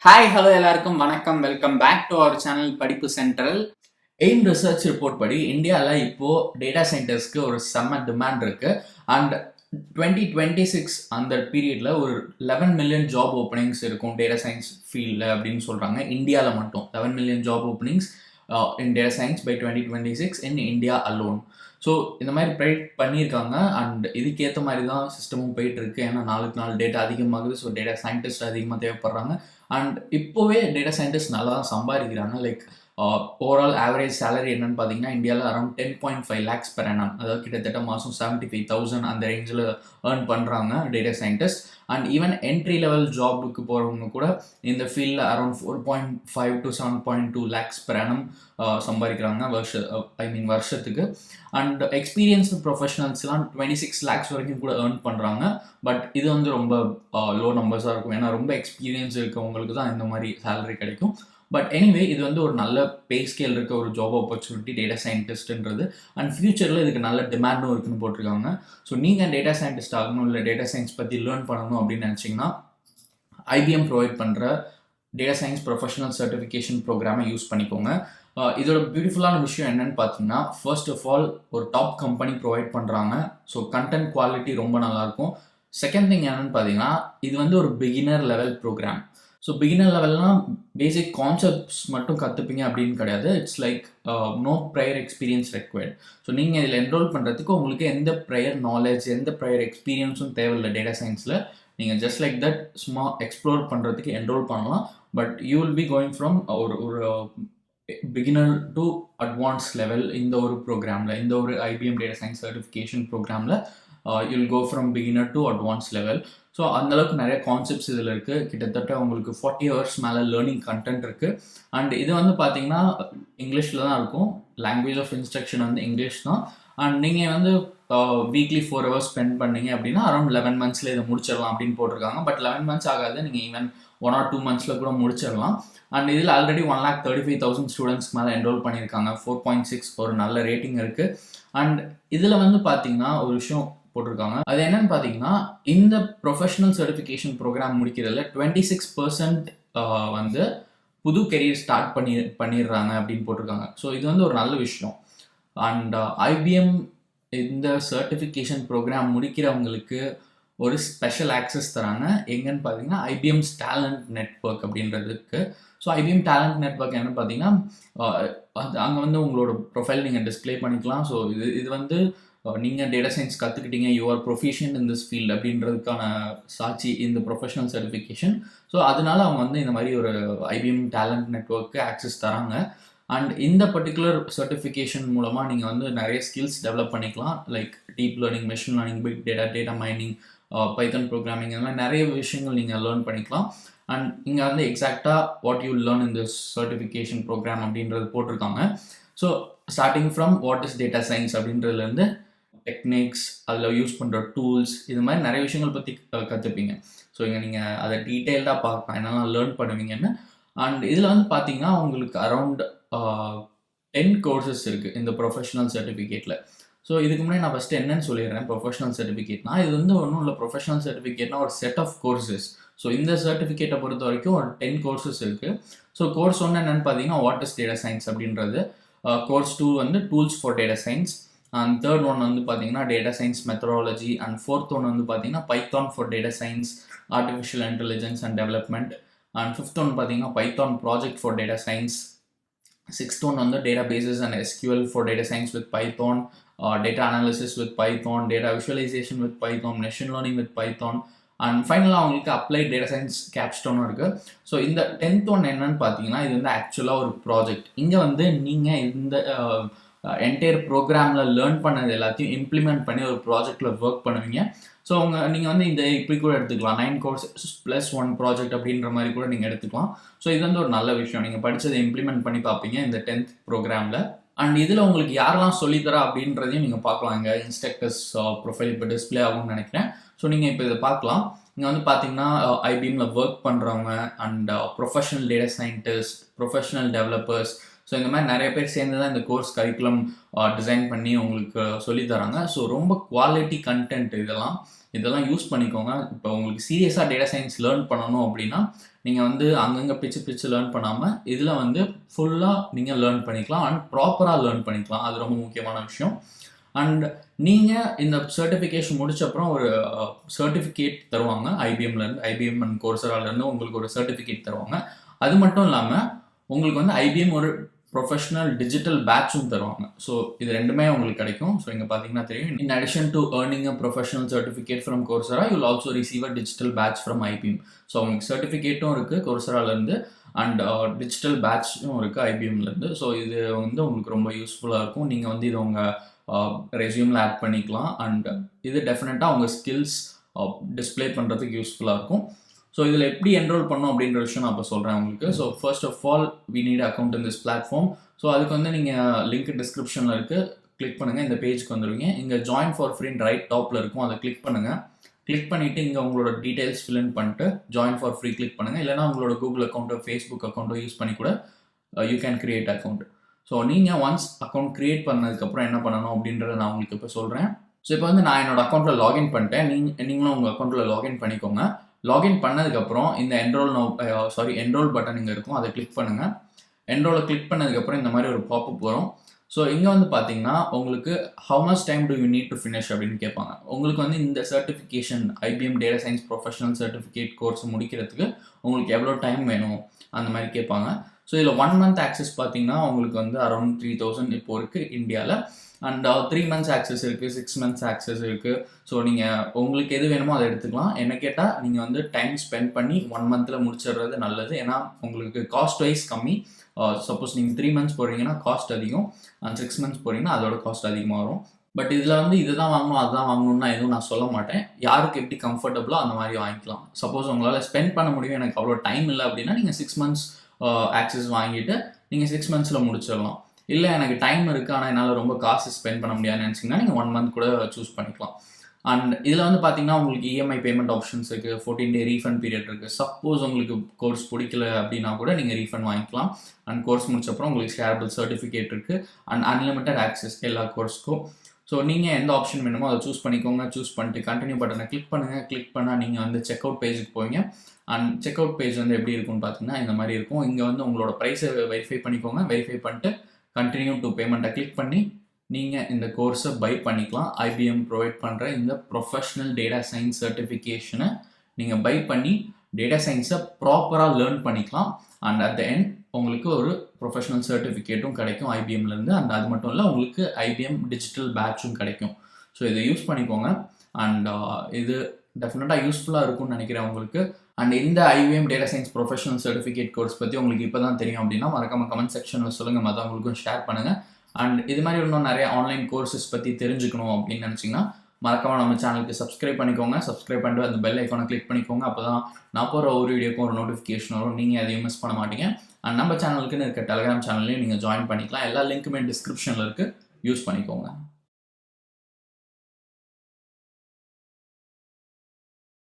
Hi hello எல்லாருக்கும் வணக்கம். Welcome back to our channel படிப்பு சென்ட்ரல். எய்ம் ரிசர்ச் ரிப்போர்ட் படி இந்தியாவில் இப்போ டேட்டா சயின்டிஸ்ட்க்கு ஒரு செம்ம டிமாண்ட் இருக்கு. அண்ட் 2026 அந்த பீரியட்ல ஒரு 11 மில்லியன் ஜாப் ஓப்பனிங்ஸ் இருக்கும் டேட்டா சயின்ஸ் ஃபீல்டில் அப்படின்னு சொல்றாங்க. இந்தியாவில் மட்டும் 11 million job openings in data science by 2026 in India alone. So இந்த மாதிரி ப்ரெடிக்ட் பண்ணியிருக்காங்க. அண்ட் இதுக்கேற்ற மாதிரி தான் சிஸ்டமும் போயிட்டு இருக்கு. ஏன்னா நாளுக்கு நாள் டேட்டா அதிகமாகுது. ஸோ டேட்டா சயின்டிஸ்ட் அதிகமாக தேவைப்படுறாங்க. அண்ட் இப்போவே டேட்டா சயின்டிஸ்ட் நல்லா தான் சம்பாதிக்கிறாங்க. லைக் ஓவரால் ஆவரேஜ் சேலரி என்னன்னு பார்த்தீங்கன்னா இந்தியாவில் அரௌண்ட் 10.5 lakhs per annum, அதாவது கிட்டத்தட்ட மாதம் 75,000 அந்த ரேஞ்சில் ஏர்ன் பண்ணுறாங்க data scientist. And even entry level ஜாபுக்கு போகிறவங்க கூட இந்த ஃபீல்டில் around 4.5 to 7.2 lakhs per annum சம்பாதிக்கிறாங்க வருஷத்துக்கு. அண்ட் எக்ஸ்பீரியன்ஸ்டு ப்ரொஃபஷனல்ஸ்லாம் 26 lakhs வரைக்கும் கூட ஏர்ன் பண்ணுறாங்க. பட் இது வந்து ரொம்ப லோ நம்பர்ஸாக இருக்கும். ஏன்னா ரொம்ப எக்ஸ்பீரியன்ஸ் இருக்கவங்களுக்கு தான் இந்த மாதிரி சேலரி கிடைக்கும். பட் எனிவே இது வந்து ஒரு நல்ல பே ஸ்கேல் இருக்க ஒரு ஜாப் ஆப்பர்ச்சுனிட்டி டேட்டா சயின்டிஸ்ட்ன்றது. அண்ட் ஃபியூச்சரில் இதுக்கு நல்ல டிமாண்டும் இருக்குன்னு போட்டிருக்காங்க. ஸோ நீங்கள் டேட்டா சயின்டிஸ்ட் ஆகணும் இல்லை டேட்டா சயின்ஸ் பற்றி லேர்ன் பண்ணணும் அப்படின்னு நினச்சிங்கன்னா ஐபிஎம் ப்ரொவைட் பண்ணுற டேட்டா சயின்ஸ் ப்ரொஃபஷனல் சர்டிஃபிகேஷன் ப்ரோக்ராமை யூஸ் பண்ணிக்கோங்க. இதோட பியூட்டிஃபுல்லான விஷயம் என்னன்னு பார்த்தீங்கன்னா, ஃபர்ஸ்ட் ஆஃப் ஆல் ஒரு டாப் கம்பெனி ப்ரொவைட் பண்ணுறாங்க. ஸோ கண்டென்ட் குவாலிட்டி ரொம்ப நல்லாயிருக்கும். செகண்ட் திங் என்னன்னு பார்த்தீங்கன்னா, இது வந்து ஒரு beginner level programme. So beginner லெவல்னால் பேசிக் கான்செப்ட்ஸ் மட்டும் கற்றுப்பீங்க அப்படின்னு கிடையாது. It's like no prior experience required. So நீங்கள் இதில் என்ரோல் பண்ணுறதுக்கு உங்களுக்கு எந்த ப்ரையர் நாலேஜ் எந்த ப்ரையர் எக்ஸ்பீரியன்ஸும் தேவையில்லை. டேட்டா சயின்ஸில் நீங்கள் ஜஸ்ட் லைக் தட் சும்மா எக்ஸ்ப்ளோர் பண்ணுறதுக்கு என்ரோல் பண்ணலாம். But you will be going from ஒரு பிகினர் டு அட்வான்ஸ் லெவல் இந்த ஒரு ப்ரோக்ராமில், இந்த ஒரு ஐபிஎம் டேட்டா சயின்ஸ் சர்டிஃபிகேஷன் ப்ரோக்ராமில் you'll go from beginner to advance level. So அந்தளவுக்கு நிறைய கான்செப்ட்ஸ் இதில் இருக்குது. கிட்டத்தட்ட உங்களுக்கு 40 hours மேலே லேர்னிங் கண்டென்ட் இருக்குது. அண்ட் இது வந்து பார்த்தீங்கன்னா இங்கிலீஷில் தான் இருக்கும். லாங்குவேஜ் ஆஃப் இன்ஸ்ட்ரக்ஷன் வந்து இங்கிலீஷ் தான். அண்ட் நீங்கள் வந்து வீக்லி 4 hours ஸ்பெண்ட் பண்ணீங்க அப்படின்னா அரௌண்ட் 11 months இதை முடிச்சிடலாம் அப்படின்னு போட்டிருக்காங்க. பட் 11 months ஆகாது, நீங்கள் ஈவன் 1 or 2 months கூட முடிச்சிடலாம். அண்ட் இதில் ஆல்ரெடி 1,35,000 ஸ்டூடெண்ட்ஸ்க்கு மேலே என்ரோல் பண்ணியிருக்காங்க. 4.6 ஒரு நல்ல ரேட்டிங் இருக்குது. அண்ட் இதில் வந்து பார்த்தீங்கன்னா ஒரு விஷயம் போட்டிருக்காங்க. அது என்னன்னு பார்த்தீங்கன்னா, இந்த ப்ரொஃபஷனல் சர்டிஃபிகேஷன் ப்ரோக்ராம் முடிக்கிறதுல 26% வந்து புது கெரியர் ஸ்டார்ட் பண்ணிடுறாங்க அப்படின்னு போட்டிருக்காங்க. ஸோ இது வந்து ஒரு நல்ல விஷயம். அண்ட் ஐபிஎம் இந்த சர்டிஃபிகேஷன் ப்ரோக்ராம் முடிக்கிறவங்களுக்கு ஒரு ஸ்பெஷல் ஆக்சஸ் தராங்க. எங்கன்னு பார்த்தீங்கன்னா ஐபிஎம்ஸ் டேலண்ட் நெட்வொர்க் அப்படின்றதுக்கு. ஸோ ஐபிஎம் டேலண்ட் நெட்வொர்க் என்னன்னு பார்த்தீங்கன்னா, அங்கே வந்து உங்களோட ப்ரொஃபைல் நீங்கள் டிஸ்பிளே பண்ணிக்கலாம். ஸோ இது வந்து நீங்கள் டேட்டா சயின்ஸ் கற்றுக்கிட்டீங்க, you're proficient in this field அப்படின்றதுக்கான சாட்சி இந்த ப்ரொஃபஷனல் சர்டிஃபிகேஷன். ஸோ அதனால அவங்க வந்து இந்த மாதிரி ஒரு ஐபிஎம் டேலண்ட் நெட்வொர்க்கு ஆக்சஸ் தராங்க. அண்ட் இந்த பர்டிகுலர் சர்டிஃபிகேஷன் மூலமாக நீங்கள் வந்து நிறைய ஸ்கில்ஸ் டெவலப் பண்ணிக்கலாம். Like deep learning, machine learning, big data, data mining, Python programming, இந்த மாதிரி நிறைய விஷயங்கள் நீங்கள் லேர்ன் பண்ணிக்கலாம். அண்ட் இங்கே வந்து எக்ஸாக்டாக what you learn in this certification programme அப்படின்றது போட்டிருக்காங்க. So starting from what is data science அப்படின்றதுலேருந்து டெக்னிக்ஸ், அதில் யூஸ் பண்ணுற டூல்ஸ், இது மாதிரி நிறைய விஷயங்கள் பற்றி கற்றுப்பீங்க. ஸோ இங்கே நீங்கள் அதை டீட்டெயில்டாக பார்க்கலாம், என்னெல்லாம் லேர்ன் பண்ணுவீங்கன்னு. அண்ட் இதில் வந்து பார்த்தீங்கன்னா உங்களுக்கு அரௌண்ட் 10 courses இருக்குது இந்த ப்ரொஃபஷனல் சர்டிஃபிகேட்டில். ஸோ இதுக்கு முன்னாடி நான் ஃபஸ்ட்டு என்னன்னு சொல்லிடுறேன். ப்ரொஃபஷனல் சர்டிஃபிகேட்னா இது வந்து ஒன்றும் இல்லை. ப்ரொஃபஷனல் சர்டிஃபிகேட்னா ஒரு செட் ஆஃப் கோர்சஸ். ஸோ இந்த சர்டிஃபிகேட்டை பொறுத்த வரைக்கும் ஒரு 10 courses இருக்குது. ஸோ கோர்ஸ் 1 என்னென்னு பார்த்தீங்கன்னா வாட் இஸ் டேட்டா சயின்ஸ் அப்படின்றது. கோர்ஸ் 2 வந்து tools for data science. And third one வந்து பார்த்தீங்கன்னா data science methodology. And fourth one வந்து பார்த்தீங்கன்னா Python for data science, artificial intelligence and development. And fifth one பார்த்தீங்கன்னா Python project for data science. Sixth one வந்து data bases and SQL for data science with Python, data analysis with Python, data visualisation with Python, machine learning with Python. And ஃபைனலாக அவங்களுக்கு applied data science கேப்ஸ்டோனும் இருக்குது. So இந்த 10th one என்னன்னு பார்த்தீங்கன்னா இது வந்து ஆக்சுவலாக ஒரு ப்ராஜெக்ட். இங்கே வந்து நீங்கள் இந்த என்டையர் ப்ரோக்ராமில் லேர்ன் பண்ணது எல்லாத்தையும் இம்ப்ளிமெண்ட் பண்ணி ஒரு ப்ராஜெக்டில் ஒர்க் பண்ணுவீங்க. ஸோ நீங்கள் வந்து இந்த இப்படி கூட எடுத்துக்கலாம், 9 courses + 1 ப்ராஜெக்ட் அப்படின்ற மாதிரி கூட நீங்கள் எடுத்துக்கலாம். ஸோ இது வந்து ஒரு நல்ல விஷயம். நீங்கள் படித்ததை இம்ப்ளிமெண்ட் பண்ணி பார்ப்பீங்க இந்த 10th ப்ரோக்ராமில். அண்ட் இதில் உங்களுக்கு யாரெல்லாம் சொல்லித்தரா அப்படின்றதையும் நீங்கள் பார்க்கலாம். இங்கே இன்ஸ்ட்ரக்டர்ஸ் ப்ரொஃபைல் இப்போ டிஸ்பிளே ஆகும்னு நினைக்கிறேன். ஸோ நீங்கள் இப்போ இதை பார்க்கலாம். இங்கே வந்து பார்த்தீங்கன்னா ஐபிஎம்மில் ஒர்க் பண்ணுறவங்க and professional data scientist, professional developers, so இந்த மாதிரி நிறைய பேர் சேர்ந்து தான் இந்த கோர்ஸ் கரிக்குலம் டிசைன் பண்ணி உங்களுக்கு சொல்லித்தராங்க. ஸோ ரொம்ப குவாலிட்டி கண்டென்ட் இதெல்லாம். இதெல்லாம் யூஸ் பண்ணிக்கோங்க. இப்போ உங்களுக்கு சீரியஸாக டேட்டா சயின்ஸ் லேர்ன் பண்ணணும் அப்படின்னா நீங்கள் வந்து அங்கங்கே பிச்சு லேர்ன் பண்ணாமல் இதில் வந்து ஃபுல்லாக நீங்கள் லேர்ன் பண்ணிக்கலாம் அண்ட் ப்ராப்பராக லேர்ன் பண்ணிக்கலாம். அது ரொம்ப முக்கியமான விஷயம். அண்ட் நீங்கள் இந்த சர்டிஃபிகேஷன் முடிச்ச அப்புறம் ஒரு சர்டிஃபிகேட் தருவாங்க ஐபிஎம்லேருந்து, ஐபிஎம் அண்ட் கோர்சராலேருந்து உங்களுக்கு ஒரு சர்டிஃபிகேட் தருவாங்க. அது மட்டும் இல்லாமல் உங்களுக்கு வந்து ஐபிஎம் ஒரு ப்ரொஃபஷனல் டிஜிட்டல் பேட்சும் தருவாங்க. ஸோ இது ரெண்டுமே உங்களுக்கு கிடைக்கும். ஸோ இங்கே பார்த்தீங்கன்னா தெரியும், in addition to earning a professional certificate from Coursera you will also receive a digital badge from IBM. So உங்களுக்கு சர்டிஃபிகேட்டும் இருக்குது கோர்சராலேருந்து அண்ட் டிஜிட்டல் பேட்சும் இருக்குது ஐபிஎம்லேருந்து. ஸோ இது வந்து உங்களுக்கு ரொம்ப யூஸ்ஃபுல்லாக இருக்கும். நீங்கள் வந்து இது உங்கள் ரெஸ்யூமில் ஆட் பண்ணிக்கலாம் அண்ட் இது டெஃபினட்டாக உங்கள் ஸ்கில்ஸ் டிஸ்பிளே பண்ணுறதுக்கு யூஸ்ஃபுல்லாக இருக்கும். ஸோ இதில் எப்படி என்ரோல் பண்ணணும் அப்படின்ற விஷயம் நான் இப்போ சொல்கிறேன் உங்களுக்கு. So first of all we need account in this platform. So அதுக்கு வந்து நீங்கள் லிங்க் டிஸ்கிரிப்ஷனில் இருக்குது, கிளிக் பண்ணுங்கள், இந்த பேஜ்க்கு வந்துடுவீங்க. இங்கே ஜாயின் ஃபார் ஃப்ரீன்னு ரைட் டாப்பில் இருக்கும், அதை கிளிக் பண்ணுங்கள். கிளிக் பண்ணிவிட்டு இங்கே உங்களோட டீட்டெயில்ஸ் ஃபில்இன் பண்ணிட்டு ஜாயின் ஃபார் ஃப்ரீ கிளிக் பண்ணுங்கள். இல்லைனா உங்களோட கூகுள் அக்கௌண்ட்டோ ஃபேஸ்புக் அக்கௌண்ட்டோ யூஸ் பண்ணி கூட you can create account. So நீங்கள் ஒன்ஸ் அக்கௌண்ட் க்ரியேட் பண்ணதுக்கப்புறம் என்ன பண்ணணும் அப்படின்றத நான் உங்களுக்கு இப்போ சொல்கிறேன். ஸோ இப்போ வந்து நான் என்னோட அக்கௌண்ட்டில் லாகின் பண்ணிட்டேன். நீங்களும் உங்கள் அக்கௌண்ட்டில் லாகின் பண்ணிக்கோங்க. லாகின் பண்ணதுக்கப்புறம் இந்த என்ரோல் பட்டன் இங்கே இருக்கும், அதை கிளிக் பண்ணுங்கள். என்ரோலை கிளிக் பண்ணதுக்கப்புறம் இந்த மாதிரி ஒரு பாப்அப் வரும். ஸோ இங்கே வந்து பார்த்தீங்கன்னா உங்களுக்கு how much time to you need to finish அப்படின்னு கேட்பாங்க. உங்களுக்கு வந்து இந்த certification IBM data science professional certificate course முடிக்கிறதுக்கு உங்களுக்கு எவ்வளோ டைம் வேணும் அந்த மாதிரி கேட்பாங்க. ஸோ இதில் 1 month ஆக்சஸ் பார்த்தீங்கன்னா உங்களுக்கு வந்து அரௌண்ட் 3000 இப்போ இருக்குது இந்தியாவில். அண்ட் 3 months ஆக்சஸ் இருக்குது, 6 months ஆக்சஸ் இருக்குது. ஸோ நீங்கள் உங்களுக்கு எது வேணுமோ அதை எடுத்துக்கலாம். என்ன கேட்டால் நீங்கள் வந்து டைம் ஸ்பெண்ட் பண்ணி 1 monthல முடிச்சிடுறது நல்லது. ஏன்னா உங்களுக்கு காஸ்ட் வைஸ் கம்மி. சப்போஸ் நீங்கள் 3 months போகிறீங்கன்னா காஸ்ட் அதிகம், அண்ட் 6 months போகிறீங்கன்னா அதோட காஸ்ட் அதிகமாக வரும். பட் இதில் வந்து இதுதான் வாங்கணும் அதுதான் வாங்கணும்னா எதுவும் நான் சொல்ல மாட்டேன். யாருக்கு எப்படி கம்ஃபர்டபுளோ அந்த மாதிரி வாங்கிக்கலாம். சப்போஸ் உங்களால் ஸ்பெண்ட் பண்ண முடியும், எனக்கு அவ்வளோ டைம் இல்லை அப்படின்னா நீங்கள் 6 months ஆக்சஸ் வாங்கிட்டு நீங்கள் 6 monthsல முடிச்சிடலாம். இல்லை எனக்கு டைம் இருக்குது ஆனால் என்னால் ரொம்ப காசு ஸ்பெண்ட் பண்ண முடியாதுன்னு நினச்சிங்கன்னா நீங்கள் 1 month கூட சூஸ் பண்ணிக்கலாம். அண்ட் இதில் வந்து பார்த்தீங்கன்னா உங்களுக்கு இஎம்ஐ பேமெண்ட் ஆப்ஷன்ஸ் இருக்குது, 14 day ரீஃபண்ட் பீரியட் இருக்குது. சப்போஸ் உங்களுக்கு கோர்ஸ் பிடிக்கல அப்படின்னா கூட நீங்கள் ரீஃபண்ட் வாங்கிக்கலாம். அண்ட் கோர்ஸ் முடிச்சப்பறம் உங்களுக்கு ஷேரபிள் சர்டிஃபிகேட் இருக்குது அண்ட் அன்லிமிட்டட் ஆக்சஸ் எல்லா கோர்ஸ்க்கும். ஸோ நீங்கள் எந்த ஆப்ஷன் வேணுமோ அதை சூஸ் பண்ணிக்கோங்க. சூஸ் பண்ணிட்டு கண்டினியூ பட்டனை கிளிக் பண்ணுங்கள். கிளிக் பண்ணால் நீங்கள் வந்து செக் அவுட் பேஜுக்கு போவீங்க. அண்ட் செக் அவுட் பேஜ் வந்து எப்படி இருக்கும்னு பார்த்தீங்கன்னா இந்த மாதிரி இருக்கும். இங்கே வந்து உங்களோட ப்ரைஸை வெரிஃபை பண்ணிக்கோங்க. வெரிஃபை பண்ணிட்டு கண்டினியூ டு பேமெண்ட்டை கிளிக் பண்ணி நீங்கள் இந்த கோர்ஸை பை பண்ணிக்கலாம். ஐபிஎம் ப்ரொவைட் பண்ணுற இந்த ப்ரொஃபஷ்னல் டேட்டா சயின்ஸ் சர்டிஃபிகேஷனை நீங்கள் பை பண்ணி டேட்டா சயின்ஸை ப்ராப்பராக லேர்ன் பண்ணிக்கலாம். அண்ட் அட் த எண்ட் உங்களுக்கு ஒரு ப்ரொஃபஷனல் சர்டிஃபிகேட்டும் கிடைக்கும் ஐபிஎம்லேருந்து. அண்ட் அது மட்டும் இல்லை உங்களுக்கு ஐபிஎம் டிஜிட்டல் பேட்சும் கிடைக்கும். ஸோ இதை யூஸ் பண்ணிக்கோங்க. அண்ட் இது டெஃபினட்டாக யூஸ்ஃபுல்லாக இருக்கும்னு நினைக்கிறேன் உங்களுக்கு. அண்ட் இந்த IBM data science professional certificate course பற்றி உங்களுக்கு இப்போ தான் தெரியும் அப்படின்னா மறக்காம கமெண்ட் செக்ஷனில் சொல்லுங்கள், மற்றவங்களுக்கும் ஷேர் பண்ணுங்கள். அண்ட் இது மாதிரி இன்னும் நிறைய ஆன்லைன் கோர்சஸ் பற்றி தெரிஞ்சுக்கணும் அப்படின்னு நினச்சிங்கன்னா மறக்காம நம்ம சேனலுக்கு சப்ஸ்கிரைப் பண்ணிக்கோங்க. சப்ஸ்கிரைப் பண்ணிட்டு அந்த பெல் ஐக்கானை கிளிக் பண்ணிக்கோங்க. அப்போ தான் நான் போகிற ஒரு வீடியோக்கும் ஒரு நோட்டிஃபிகேஷன் வரும், நீங்கள் அதையும் மிஸ் பண்ண மாட்டீங்க. அண்ட் நம்ம சேனலுக்குன்னு இருக்க டெலிகிராம் சேனல்லையும் நீங்கள் ஜாயின் பண்ணிக்கலாம். எல்லா லிங்க்குமே டிஸ்கிரிப்ஷனில் இருக்குது, யூஸ் பண்ணிக்கோங்க.